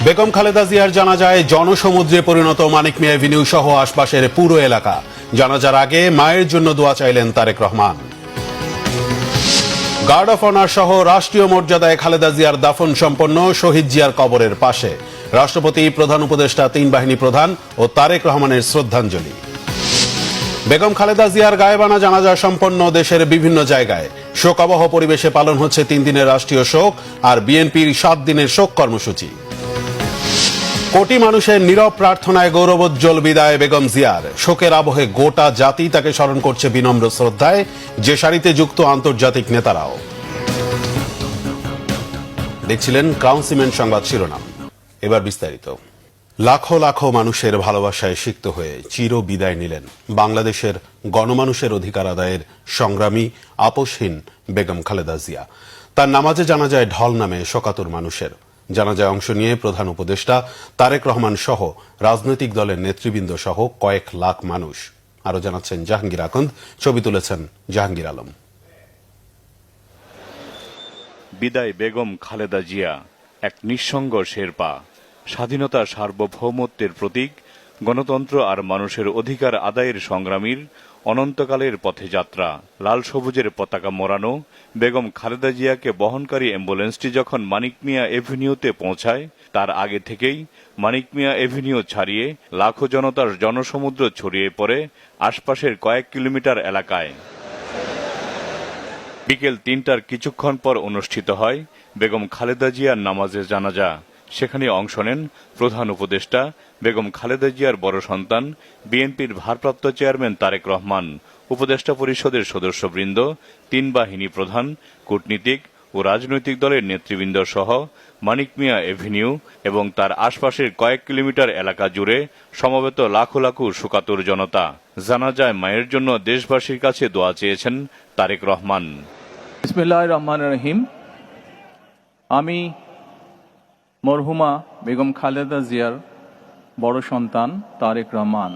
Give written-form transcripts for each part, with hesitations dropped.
বেগম খালেদা জিয়ার জানাজায় জনসমুদ্রে পরিণত মানিক মিয়া এভিনিউ সহ আশপাশের পুরো এলাকা। জানাজার আগে মায়ের জন্য দোয়া চাইলেন Tarique Rahman. Guard of honour সহ রাষ্ট্রীয় মর্যাদায় খালেদা জিয়ার দাফন সম্পন্ন শহীদ জিয়ার কবরের পাশে। রাষ্ট্রপতি, প্রধান উপদেষ্টা, তিন বাহিনী প্রধান ও তারেক রহমানের শ্রদ্ধাঞ্জলি। বেগম খালেদা জিয়ার গায়েবানা জানাজা সম্পন্ন দেশের বিভিন্ন জায়গায়। শোকাবহ পরিবেশে পালন হচ্ছে 3 দিনের রাষ্ট্রীয় শোক আর বিএনপির 7 দিনের শোক কর্মসূচি। কোটি মানুষের নীরব প্রার্থনায় গৌরবোজ্জ্বল বিদায় বেগম জিয়ার। শোকের আবহে গোটা জাতি তাকে স্মরণ করছে বিনম্র শ্রদ্ধায়, যে সারিতে যুক্ত আন্তর্জাতিক নেতারাও। দেখছিলেন ক্রাউন সিমেন্ট সংবাদ শিরোনাম, এবার বিস্তারিত। লাখো লাখো মানুষের ভালোবাসায় সিক্ত হয়ে চির বিদায় নিলেন বাংলাদেশের গণমানুষের অধিকার আদায়ের সংগ্রামী আপোষহীন বেগম খালেদা জিয়া। তার নামাজে জানাজায় ঢল নামে শোকাতুর মানুষের। জানাজায় অংশ নিয়ে প্রধান উপদেষ্টা তারেক রহমান সহ রাজনৈতিক দলের নেতৃবৃন্দ সহ কয়েক লাখ মানুষ। আরো জানাচ্ছেন জাহাঙ্গীর আকন্দ, ছবি তুলেছেন জাহাঙ্গীর আলম। বিদায় বেগম খালেদা জিয়া, এক নিঃসঙ্গ শেরপা, স্বাধীনতা সার্বভৌমত্বের প্রতীক, গণতন্ত্র আর মানুষের অধিকার আদায়ের সংগ্রামীর অনন্তকালের পথে যাত্রা। লাল সবুজের পতাকা মোড়ানো বেগম খালেদা জিয়াকে বহনকারী অ্যাম্বুলেন্সটি যখন মানিক মিয়া এভিনিউতে পৌঁছায়, তার আগে থেকেই মানিক মিয়া এভিনিউ ছাড়িয়ে লাখো জনতার জনসমুদ্র ছড়িয়ে পড়ে আশপাশের কয়েক কিলোমিটার এলাকায়। বিকেল 3টার কিছুক্ষণ পর অনুষ্ঠিত হয় বেগম খালেদা জিয়ার নামাজে জানাজা। সেখানে অংশ নেন প্রধান উপদেষ্টা, বেগম খালেদা জিয়ার বড় সন্তান, বিএনপির ভারপ্রাপ্ত চেয়ারম্যান তারেক রহমান, উপদেষ্টা পরিষদের সদস্যবৃন্দ, তিন বাহিনী প্রধান, কূটনীতিক ও রাজনৈতিক দলের নেতৃবৃন্দ সহ মানিক মিয়া এভিনিউ এবং তার আশপাশের কয়েক কিলোমিটার এলাকা জুড়ে সমবেত লাখো লাখো শোকাতুর জনতা। জানাজায় মায়ের জন্য দেশবাসীর কাছে দোয়া চেয়েছেন তারেক রহমান। বিসমিল্লাহির রহমানির রহিম। আমি মরহুমা বেগম খালেদা জিয়ার বড় সন্তান তারেক রহমান।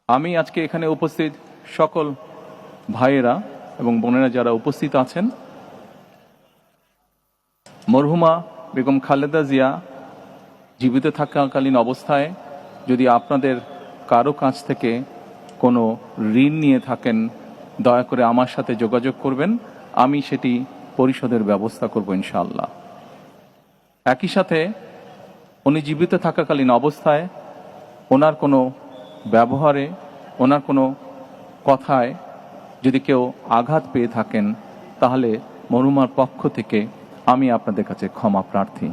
আমি আজকে এখানে উপস্থিত সকল ভাইয়েরা এবং বোনেরা যারা উপস্থিত আছেন, মরহুমা বেগম খালেদা জিয়া জীবিত থাকাকালীন অবস্থায় যদি আপনাদের কারো কাছ থেকে কোনো ঋণ নিয়ে থাকেন, দয়া করে আমার সাথে যোগাযোগ করবেন, আমি সেটি পরিশোধের ব্যবস্থা করব ইনশাআল্লাহ। একই সাথে উনি জীবিত থাকাকালীন অবস্থায় ওনার কোনো ব্যবহারে, ওনার কোনো কথায় যদি কেউ আঘাত পেয়ে থাকেন, তাহলে মরহুমার পক্ষ থেকে আমি আপনাদের কাছে ক্ষমা প্রার্থী।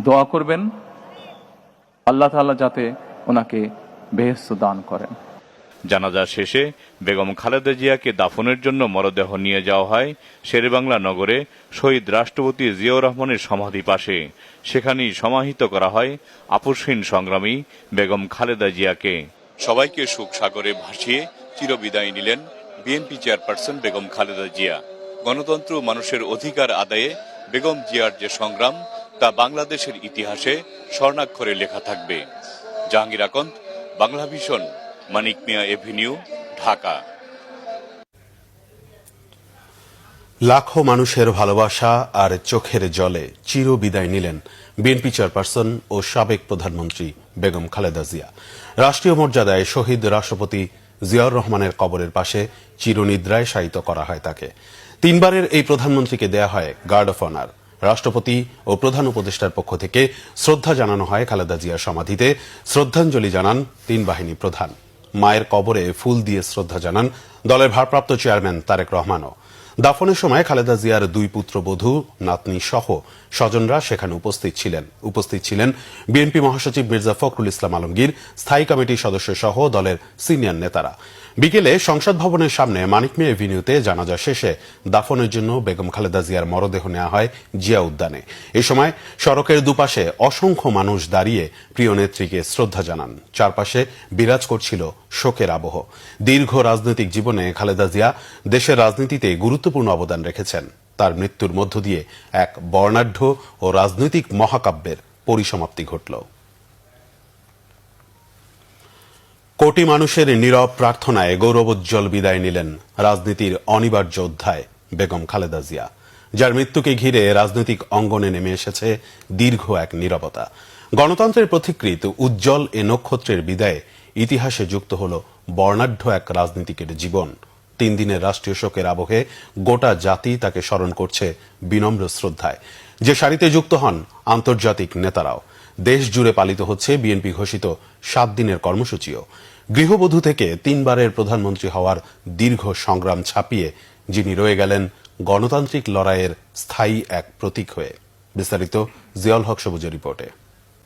দোয়া করবেন আল্লাহ তাআলা যাতে ওনাকে বেহেশত দান করেন। জানাজা শেষে বেগম খালেদা জিয়াকে দাফনের জন্য মরদেহ নিয়ে যাওয়া হয় শেরেবাংলা নগরে শহীদ রাষ্ট্রপতি জিয়াউর রহমানের সমাধি পাশে। সেখানেই সমাহিত করা হয় আপোষহীন সংগ্রামী বেগম খালেদা জিয়াকে। সবাইকে সুখ সাগরে ভাসিয়ে চিরবিদায় নিলেন বিএনপি চেয়ারপারসন বেগম খালেদা জিয়া। গণতন্ত্র, মানুষের অধিকার আদায়ে বেগম জিয়ার যে সংগ্রাম, তা বাংলাদেশের ইতিহাসে স্বর্ণাক্ষরে লেখা থাকবে। জাহাঙ্গীর আকন্দ, বাংলা ভিশন, মানিক মিয়া এভিনিউ, ঢাকা। লাখো মানুষের ভালোবাসা আর চোখের জলে চির বিদায় নিলেন বিএনপি চেয়ারপারসন ও সাবেক প্রধানমন্ত্রী বেগম খালেদা জিয়া। রাষ্ট্রীয় মর্যাদায় শহীদ রাষ্ট্রপতি জিয়াউর রহমানের কবরের পাশে চিরনিদ্রায় শায়িত করা হয় তাকে। 3 বারের এই প্রধানমন্ত্রীকে দেয়া হয় গার্ড অফ অনার। রাষ্ট্রপতি ও প্রধান উপদেষ্টার পক্ষ থেকে শ্রদ্ধা জানানো হয় খালেদা জিয়ার সমাধিতে। শ্রদ্ধাঞ্জলি জানান 3 বাহিনী প্রধান। মায়ের কবরে ফুল দিয়ে শ্রদ্ধা জানান দলের ভারপ্রাপ্ত চেয়ারম্যান তারেক রহমানও। দাফনের সময় খালেদা জিয়ার 2 পুত্রবধূ, নাতনি সহ স্বজনরা সেখানে উপস্থিত ছিলেন বিএনপি মহাসচিব মির্জা ফখরুল ইসলাম আলমগীর, স্থায়ী কমিটির সদস্য সহ দলের সিনিয়র নেতারা। বিকেলে সংসদ ভবনের সামনে মানিক মিয়া এভিনিউতে জানাজা শেষে দাফনের জন্য বেগম খালেদা জিয়ার মরদেহ নেওয়া হয় জিয়া উদ্যানে। এ সময় সড়কের দুপাশে অসংখ্য মানুষ দাঁড়িয়ে প্রিয় নেত্রীকে শ্রদ্ধা জানান। চারপাশে বিরাজ করছিল শোকের আবহ। দীর্ঘ রাজনৈতিক জীবনে খালেদা জিয়া দেশের রাজনীতিতে গুরুত্বপূর্ণ অবদান রেখেছেন। তার মৃত্যুর মধ্য দিয়ে এক বর্ণাঢ্য ও রাজনৈতিক মহাকাব্যের পরিসমাপ্তি ঘটল। কোটি মানুষের নীরব প্রার্থনায় গৌরবোজ্জ্বল বিদায় নিলেন রাজনীতির অনিবার্য অধ্যায় বেগম খালেদা জিয়া। যার মৃত্যুকে ঘিরে রাজনৈতিক অঙ্গনে নেমে এসেছে দীর্ঘ এক নীরবতা। গণতন্ত্রের পথিকৃত উজ্জ্বল এ নক্ষত্রের বিদায়ে ইতিহাসে যুক্ত হল বর্ণাঢ্য এক রাজনীতিকের জীবন। 3 দিনের রাষ্ট্রীয় শোকের আবহে গোটা জাতি তাকে স্মরণ করছে বিনম্র শ্রদ্ধায়। যে সারিতে যুক্ত হন আন্তর্জাতিক নেতারাও। দেশ জুড়ে পালিত হচ্ছে বিএনপি ঘোষিত 7 দিনের কর্মসূচিও। গৃহবধূ থেকে 3 বারের প্রধানমন্ত্রী হওয়ার দীর্ঘ সংগ্রাম ছাপিয়ে যিনি রয়ে গেলেন গণতান্ত্রিক লড়াইয়ের স্থায়ী এক প্রতীক হয়ে। বিস্তারিত জিয়াউল হক সবুজের রিপোর্টে।